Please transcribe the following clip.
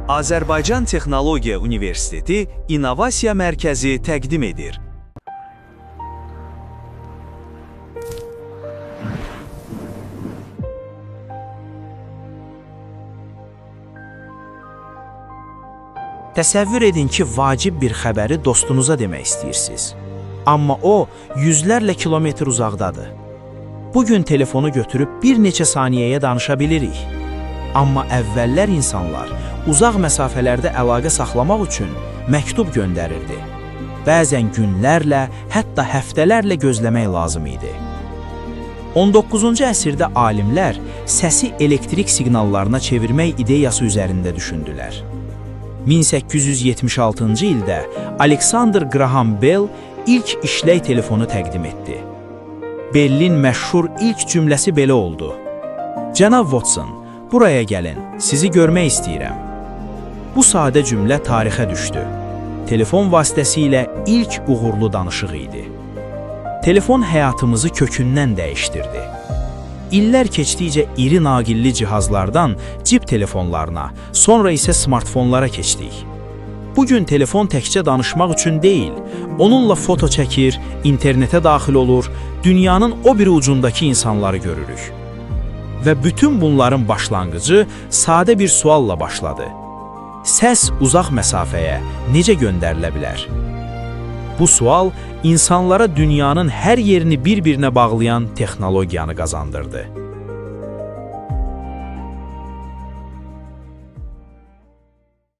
Azərbaycan Texnologiya Universiteti İnnovasiya Mərkəzi təqdim edir. Təsəvvür edin ki, vacib bir xəbəri dostunuza demək istəyirsiniz. Amma o, yüzlərlə kilometr uzaqdadır. Bugün telefonu götürüb bir neçə saniyəyə danışa bilirik. Amma əvvəllər insanlar uzaq məsafələrdə əlaqə saxlamaq üçün məktub göndərirdi. Bəzən günlərlə, hətta həftələrlə gözləmək lazım idi. 19-cu əsrdə alimlər səsi elektrik siqnallarına çevirmək ideyası üzərində düşündülər. 1876-cı ildə Alexander Graham Bell ilk işlək telefonu təqdim etdi. Bellin məşhur ilk cümləsi belə oldu: "Cənab Watson, buraya gəlin, sizi görmək istəyirəm." Bu sadə cümlə tarixə düşdü. Telefon vasitəsilə ilk uğurlu danışıq idi. Telefon həyatımızı kökündən dəyişdirdi. İllər keçdikcə iri naqilli cihazlardan cib telefonlarına, sonra isə smartfonlara keçdik. Bugün telefon təkcə danışmaq üçün deyil, onunla foto çəkir, internetə daxil olur, dünyanın o biri ucundakı insanları görürük. Və bütün bunların başlanğıcı sadə bir sualla başladı. Səs uzaq məsafəyə necə göndərilə bilər? Bu sual insanlara dünyanın hər yerini bir-birinə bağlayan texnologiyanı qazandırdı.